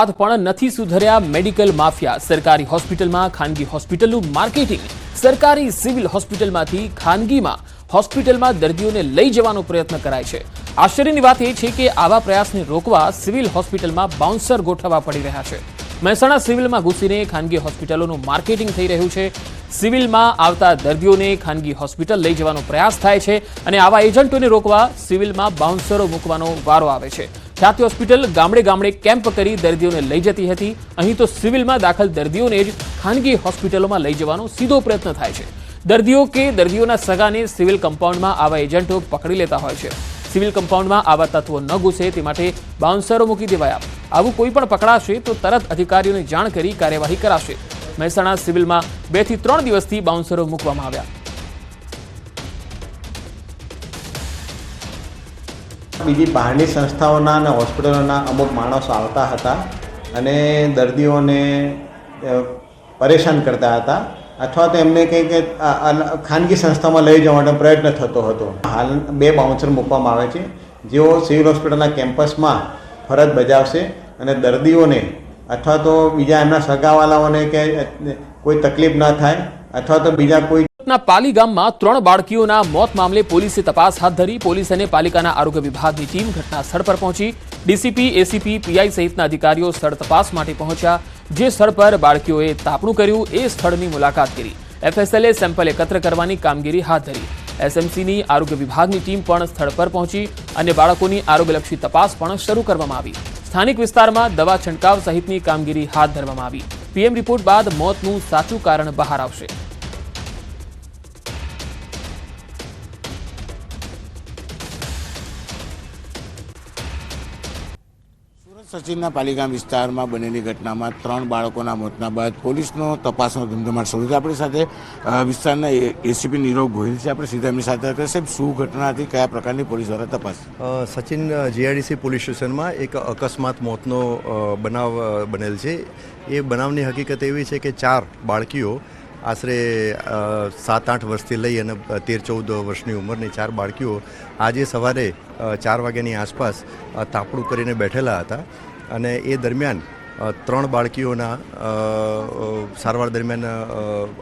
બાદ પણ નથી સુધર્યા મેડિકલ માફિયા। સરકારી હોસ્પિટલમાં ખાનગી હોસ્પિટલનું માર્કેટિંગ। સરકારી સિવિલ હોસ્પિટલમાંથી ખાનગીમાં હોસ્પિટલમાં દર્દીઓને લઈ જવાનો પ્રયત્ન કરાય છે। આશ્ચર્યની વાત એ છે કે આવા પ્રયાસને રોકવા સિવિલ હોસ્પિટલમાં બાઉન્સર ગોઠવવા પડી રહ્યા છે। મહેસાણા સિવિલમાં ઘૂસીને ખાનગી હોસ્પિટલોનું માર્કેટિંગ થઈ રહ્યું છે। સિવિલમાં આવતા દર્દીઓને ખાનગી હોસ્પિટલ લઈ જવાનો પ્રયાસ થાય છે અને આવા એજન્ટોને રોકવા સિવિલમાં બાઉન્સરો મૂકવાનો વારો આવે છે। ખ્યાતિ હોસ્પિટલ ગામડે ગામડે કેમ્પ કરી દર્દીઓને લઈ જતી હતી। અહીં તો સિવિલમાં દાખલ દર્દીઓને જ ખાનગી હોસ્પિટલોમાં લઈ જવાનો સીધો પ્રયત્ન થાય છે। દર્દીઓ કે દર્દીઓના સગાને સિવિલ કમ્પાઉન્ડમાં આવા એજન્ટો પકડી લેતા હોય છે। સિવિલ કમ્પાઉન્ડમાં આવા તત્વો ન ઘૂસે તે માટે બાઉન્સરો મૂકી દેવાયા। આવું કોઈ પણ પકડાશે તો તરત અધિકારીઓને જાણ કરી કાર્યવાહી કરાશે। મહેસાણા સિવિલમાં 2 થી 3 દિવસથી બાઉન્સરો મૂકવામાં આવ્યા। બીજી બહારની સંસ્થાઓના અને હોસ્પિટલોના અમુક માણસો આવતા હતા અને દર્દીઓને પરેશાન કરતા હતા અથવા તો એમને કંઈક ખાનગી સંસ્થામાં લઈ જવાનો પ્રયત્ન થતો હતો। હાલ 2 બાઉન્સર મૂકવામાં આવે છે જેઓ સિવિલ હોસ્પિટલના કેમ્પસમાં ફરજ બજાવશે અને દર્દીઓને અથવા તો બીજા એમના સગાવાલાઓને કે કોઈ તકલીફ ન થાય અથવા તો બીજા કોઈ પાલી ગામમાં 3 બાળકીઓના મોત મામલે પોલીસે તપાસ હાથ ધરી। પોલીસ અને પાલિકાના આરોગ્ય વિભાગની ટીમ ઘટના સ્થળ પર પહોંચી। ડીસીપી, એસીપી, પીઆઈ સહિતના અધિકારીઓ સ્થળ તપાસ માટે પહોંચ્યા। જે સ્થળ પર બાળકીઓએ તાપણું કર્યું એ સ્થળની મુલાકાત કરી। એફએસએલએ સેમ્પલ એકત્ર કરવાની કામગીરી હાથ ધરી। એસએમસીની આરોગ્ય વિભાગની ટીમ પણ સ્થળ પર પહોંચી અને બાળકોની આરોગ્યલક્ષી તપાસ પણ શરૂ કરવામાં આવી। સ્થાનિક વિસ્તારમાં દવા છંટકાવ સહિતની કામગીરી હાથ ધરવામાં આવી। પીએમ રિપોર્ટ બાદ મોતનું સાચું કારણ બહાર આવશે। સચિનના પાલીગામ વિસ્તારમાં બનેલી ઘટનામાં 3 બાળકોના મોતના બાદ પોલીસનો તપાસનો ધમધમાટ શરૂ થયો। આપણી સાથે વિસ્તારના એસીપી નીરવ ગોહિલ છે। આપણે સીધા એમની સાથે સાહેબ શું ઘટના હતી, કયા પ્રકારની પોલીસ દ્વારા તપાસ? સચિન જીઆઈડીસી પોલીસ સ્ટેશનમાં એક અકસ્માત મોતનો બનાવ બનેલ છે। એ બનાવની હકીકત એવી છે કે 4 બાળકીઓ આશરે 7-8 વર્ષથી લઈ અને 13-14 વર્ષની ઉંમરની 4 બાળકીઓ આજે સવારે 4 વાગ્યાની આસપાસ તાપણું કરીને બેઠેલા હતા અને એ દરમિયાન 3 બાળકીઓના સારવાર દરમિયાન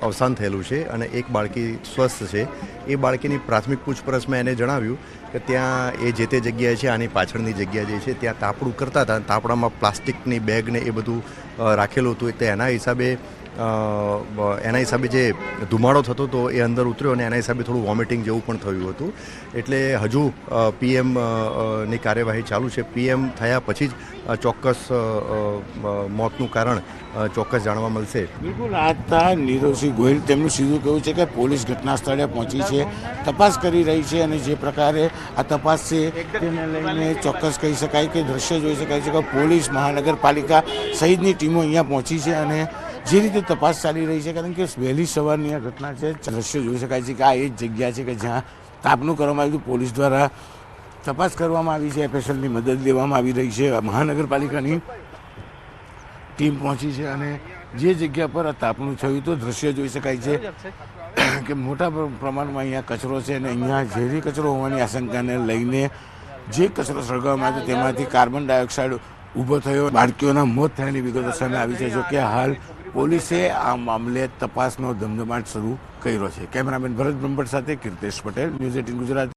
અવસાન થયેલું છે અને એક બાળકી સ્વસ્થ છે। એ બાળકીની પ્રાથમિક પૂછપરછમાં એને જણાવ્યું કે ત્યાં એ જે તે જગ્યાએ છે, આની પાછળની જગ્યા જે છે ત્યાં તાપણું કરતા હતા। તાપણામાં પ્લાસ્ટિકની બેગ ને એ બધું રાખેલું હતું તો એના હિસાબે જે ધુમાડો થતો હતો એ અંદર ઉતર્યો અને એના હિસાબે થોડું વોમિટિંગ જેવું પણ થયું હતું। એટલે હજુ પીએમ ની કાર્યવાહી ચાલુ છે। પીએમ થયા પછી જ ચોક્કસ મોતનું કારણ ચોક્કસ જાણવા મળશે। બિલકુલ, આ હતા નીરવસિંહ ગોહિલ। તેમનું સીધું કહેવું છે કે પોલીસ ઘટના સ્થળે પહોંચી છે, તપાસ કરી રહી છે અને જે પ્રકારે આ તપાસ છે તેને લઈને ચોક્કસ કહી શકાય કે દ્રશ્ય જોઈ શકાય છે કે પોલીસ, મહાનગરપાલિકા સહિતની ટીમો અહીંયા પહોંચી છે અને જે રીતે તપાસ ચાલી રહી છે, કારણ કે વહેલી સવારની આ ઘટના છે, દ્રશ્ય જોઈ શકાય છે કે આ એ જ જગ્યા છે કે જ્યાં તાપણું કરવામાં આવ્યું। પોલીસ દ્વારા તપાસ કરવામાં આવી છે, એફએસએલની મદદ લેવામાં આવી રહી છે, મહાનગરપાલિકાની ટીમ પહોંચી છે અને જે જગ્યા પર આ તાપણું થયું તો દ્રશ્ય જોઈ શકાય છે કે મોટા પ્રમાણમાં અહીંયા કચરો છે અને અહીંયા ઝેરી કચરો હોવાની આશંકાને લઈને જે કચરો સળગાવવામાં આવ્યો તેમાંથી કાર્બન ડાયોક્સાઇડ ઊભો થયો। બાળકીઓના મોત થયાની વિગતો સામે આવી છે। જોકે હાલ પોલીસે આ મામલે તપાસનો ધમધમાટ શરૂ કર્યો છે। કેમેરામેન ભરત બ્રહ્મભટ્ટ સાથે કીર્તેશ પટેલ, ન્યૂઝ 18 ગુજરાતી।